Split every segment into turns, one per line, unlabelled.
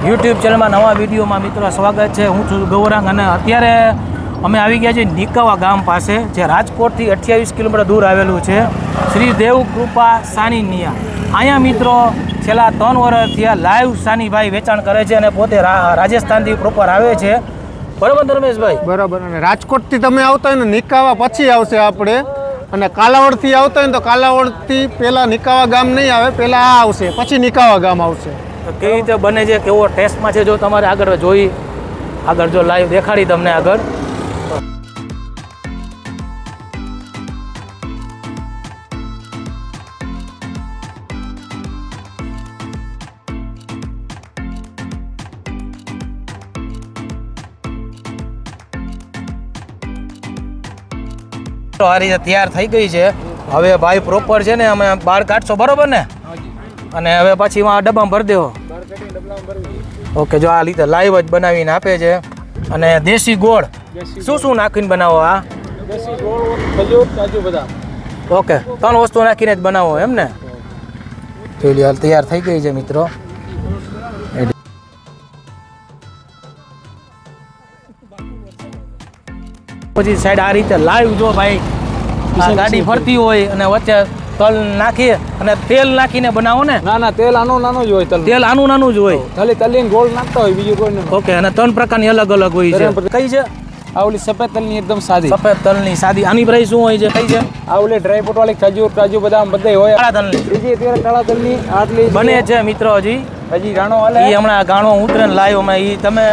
YouTube ચેનલમાં નવા વિડીયોમાં મિત્રો સ્વાગત છે। હું છું ગૌરાંગ અને અત્યારે અમે આવી ગયા છીએ નિકાવા ગામ પાસે, જે રાજકોટથી 28 કિલોમીટર દૂર આવેલું છે। શ્રી દેવ કૃપા સાની નિયા અહીંયા મિત્રો છેલ્લા 3 વર્ષથી લાઈવ સાનીભાઈ વેચાણ કરે છે અને પોતે રાજસ્થાનથી પ્રોપર આવે છે। બરાબર ધર્મેશભાઈ?
બરાબર। અને રાજકોટથી તમે આવતા હોય ને નિકાવા પછી આવશે આપણે, અને કાલાવડથી આવતા હોય ને તો કાલાવડથી પહેલાં નિકાવા ગામ નહીં આવે, પહેલાં આ આવશે પછી નિકાવા ગામ આવશે।
કેવી રીતે બને છે, કેવો ટેસ્ટમાં છે, જો તમારે આગળ જોઈ આગળ જો લાઈવ દેખાડી તમને આગળ। આ રીતે તૈયાર થઈ ગઈ છે। હવે ભાઈ પ્રોપર છે ને અમે બાળ કાઢશો, બરોબર ને? અને હવે પછી ડબ્બામાં ભરી દેવો। ઓકે, જો આ રીતે લાઈવ જ બનાવીને આપે છે। અને દેશી ગોળ શું શું નાખીને બનાવો? આ
દેશી ગોળ, ખજૂર, કાજુ, બદામ।
ઓકે, 3 વસ્તુ નાખીને જ બનાવો એમ ને? પેલી હાલ તૈયાર થઈ ગઈ છે મિત્રો। પછી સાઈડ આ રીતે લાઈવ જો ભાઈ આ ગાડી ફરતી હોય અને વચ્ચે તલ નાખી અને તેલ નાખીને બનાવો ને?
ના ના, તેલ આનું નાનું જ હોય।
તેલ આનું નાનું જ હોય,
ખાલી તલીને ગોળ નાખતા હોય, બીજું કોઈ નહીં।
ઓકે, અને 3 પ્રકારની અલગ અલગ હોય છે। કઈ છે
આ ઓલી સફેદ તલની એકદમ સાદી,
સફેદ તલની સાદી। આની પ્રાઇસ શું હોય છે? કઈ છે?
આ ઓલી ડ્રાય ફ્રૂટ વાળી ખજૂર, કાજુ, બદામ બધે હોય।
કાળા તલની
બીજી અત્યારે કાળા તલની આટલી
બને છે મિત્રો। હજી
ગાણો હાલે,
એ હમણાં ગાણો ઉતરે ને લાઈવ હમણાં એ તમે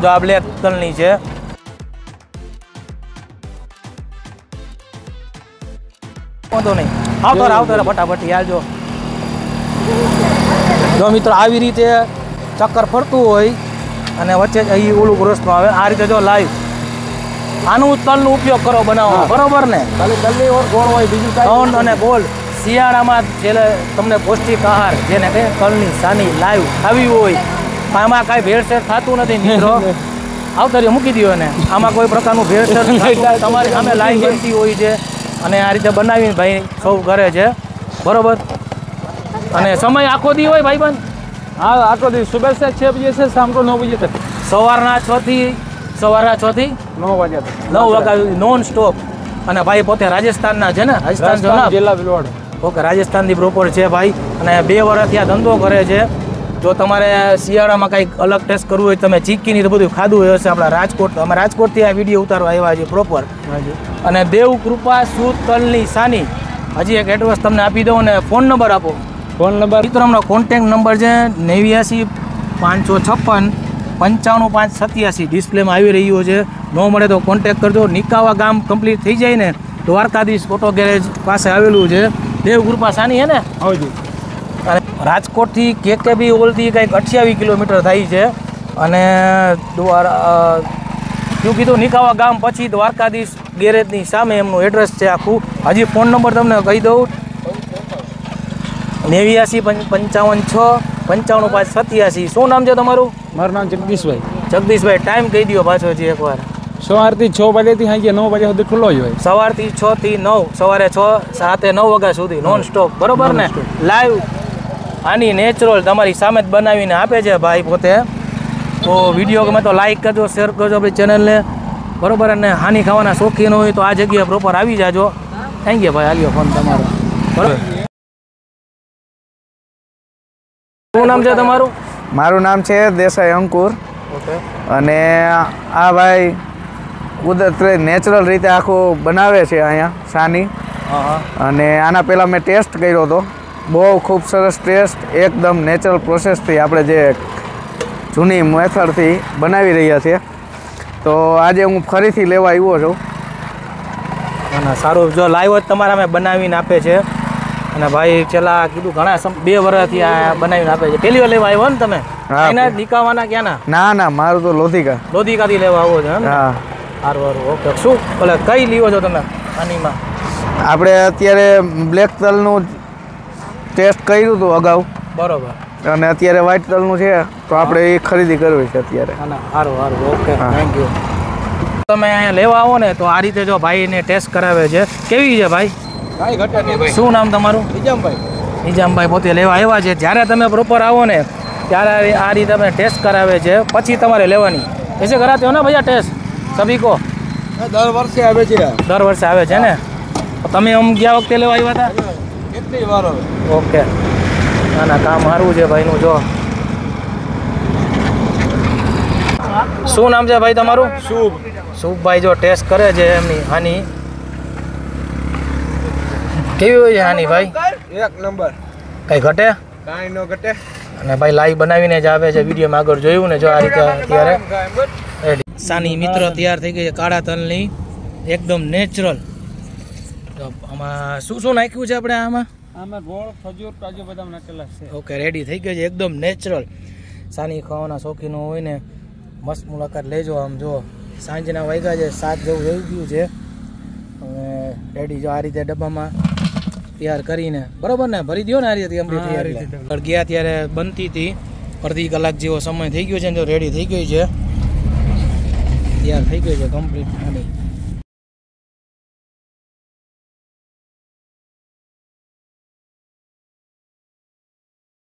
જો આ બ્લેક તલની છે। વાંધો નહીં, આવતો ફટાફટ યાર। જો મિત્રો આવી રીતે ચક્કર ફરતું હોય અને વચ્ચે અહીં ઓલું રસ્તો આવે, આ રીતે જો લાઈવ આનું તલનો ઉપયોગ કરો બનાવો, બરોબર ને?
ખાલી તલની ગોળ હોય, બીજું
તલ અને ગોળ શિયાળામાં છેલ્લે તમને પૌષ્ટિક આહાર જેને કહે તલની સાની લાઈવ ખાવી હોય, આમાં કાંઈ ભેળસેળ થતું નથી મિત્રો। આવતરીઓ મૂકી દો ને, આમાં કોઈ પ્રકારનું ભેળસેળ તમારી સામે લાઈવ બનતી હોય છે અને આ રીતે બનાવીને ભાઈ સૌ કરે છે, બરોબર? અને સમય આખો દી હોય ભાઈબંધ?
હા, આખો દી। સુબહ से 6 बजे से शाम को 9 बजे तक।
સવારના 6 થી 9 વાગ્યા તક, 9 વાગ્યા નોન સ્ટોપ। અને ભાઈ પોતે રાજસ્થાનના છે ને? રાજસ્થાન
જિલ્લા ભિલવાડ।
ઓકે, રાજસ્થાનથી પ્રોપર છે ભાઈ અને 2 વર્ષથી આ ધંધો કરે છે। જો તમારે શિયાળામાં કંઈક અલગ ટેસ્ટ કરવું હોય, તમે ચીક્કીની તો બધું ખાધું હોય હશે આપણા રાજકોટ, અમે રાજકોટથી આ વિડીયો ઉતારવા આવ્યા છીએ પ્રોપર। અને દેવ કૃપા શુદ્ધ તલની સાની। હજી એક એડ્રેસ તમને આપી દઉં અને ફોન નંબર આપો।
ફોન નંબર
મિત્રોનો કોન્ટેક્ટ નંબર છે 89 556 95 587, ડિસ્પ્લેમાં આવી રહ્યો છે। ન મળે તો કોન્ટેક્ટ કરજો। નિકાવા ગામ કમ્પ્લીટ થઈ જાય ને દ્વારકાધીશ ઓટો ગેરેજ પાસે આવેલું છે દેવ કૃપા સાની, હે ને?
હજી
અને રાજકોટથી કેકેબી ઓલથી કંઈક 28 કિલોમીટર થાય છે। અને શું કીધું? નિકાવા ગામ પછી દ્વારકાધીશ ગેરેજની સામે એમનું એડ્રેસ છે આખું। હજી ફોન નંબર તમને કહી દઉં 89 55 6 95 587। શું નામ છે તમારું?
મારું નામ જગદીશભાઈ।
જગદીશભાઈ, ટાઈમ કહી દો પાછો હજી એકવાર।
સવારથી 6 વાગ્યાથી સાંજે 9 વાગ્યા સુધી ખુલ્લો જ હોય।
સવારથી 6 થી 9, સવારે 6 7 9 વાગ્યા સુધી નોન સ્ટોપ, બરોબર ને? લાઈવ આની નેચરલ તમારી સામે જ બનાવીને આપે છે ભાઈ પોતે। તો વિડીયો ગમે તો લાઈક કરજો, શેર કરજો આપણી ચેનલને, બરોબર? અને હાની ખાવાના શોખીન હોય તો આ જગ્યાએ પ્રોપર આવી જાજો। થેન્ક યુ ભાઈ, હાલ્યો ફોન તમારો, બરોબર? શું નામ છે તમારું?
મારું નામ છે દેસાઈ અંકુર।
ઓકે।
અને આ ભાઈ કુદરતી નેચરલ રીતે આખું બનાવે છે અહીંયા સાની।
હા।
અને આના પહેલાં મેં ટેસ્ટ કર્યો હતો, બહુ ખૂબ સરસ ટેસ્ટ, એકદમ નેચરલ પ્રોસેસથી આપણે જે જૂની મેથડથી બનાવી રહ્યા છીએ। તો આજે હું ફરીથી લેવા આવ્યો છું।
ના સારું, જો લાઈવ જ તમારા અમે બનાવીને આપે છે અને ભાઈ છેલ્લા કીધું ઘણા 2 વર્ષથી આ બનાવીને આપે છે। પહેલી વાર લેવા આવ્યો ને તમે? એના નિકાવાના ક્યાંના?
ના ના, મારું તો
લોધિકાથી લેવા આવો છો એમ?
હા,
સારું। ઓકે, શું ભલે કઈ લીવો છો તમે આનીમાં?
આપણે અત્યારે બ્લેક તલનું ટેસ્ટ કર્યું હતું અગાઉ,
બરોબર,
અને અત્યારે વ્હાઈટ તલનું છે તો આપણે એ ખરીદી કરવી છે અત્યારે।
સારું, ઓકે, થેન્ક યુ। તમે અહીંયા લેવા આવો ને તો આ રીતે જો ભાઈને ટેસ્ટ કરાવે છે। કેવી છે ભાઈ?
કાંઈ ઘટે નહીં ભાઈ।
શું નામ તમારું?
નિજામભાઈ।
નિજામભાઈ પોતે લેવા આવ્યા છે। જ્યારે તમે પ્રોપર આવો ને ત્યારે આ રીતે અમે ટેસ્ટ કરાવે છે, પછી તમારે લેવાની. ऐसे कराते हो ना भैया टेस्ट सभी को?
દર વર્ષે આવે છે.
દર વર્ષે આવે છે ને? તમે આમ ગયા વખતે લેવા આવ્યા હતા?
કેટલી વાર આવે?
ઓકે. ના ના, કામ સારું છે ભાઈનું. જો શું નામ છે ભાઈ તમારું?
શુભ.
શુભભાઈ જો ટેસ્ટ કરે છે એમની હાની. કેવી હોય છે હાની ભાઈ?
એક નંબર.
કઈ ઘટે?
કાંઈ ન ઘટે.
અને ભાઈ લાઈવ બનાવીને જ આવે છે, વિડીયોમાં આગળ જોયું ને. જો આ રીતે અત્યારે સાની મિત્રો તૈયાર થઈ ગઈ છે કાળા તલની, એકદમ નેચરલ. તો આમાં શું શું નાખ્યું છે આપણે આમાં?
આમાં ગોળ, ખજૂર, કાજુ બદામ નાખેલા છે.
ઓકે, રેડી થઈ ગઈ છે એકદમ નેચરલ. સાની ખાવાના શોખીનો હોય ને મસ્ત મુલાકાત લેજો. આમ જો સાંજના વાગ્યા છે 7 જેવું થઈ ગયું છે. અને રેડી જો આ રીતે ડબ્બામાં તૈયાર કરીને, બરોબર ને? ભરી દો ને આ રીતે. ગયા ત્યારે બનતી હતી, અડધી કલાક જેવો સમય થઈ ગયો છે ને. જો રેડી થઈ ગઈ છે, તૈયાર થઈ ગઈ છે કમ્પ્લીટ.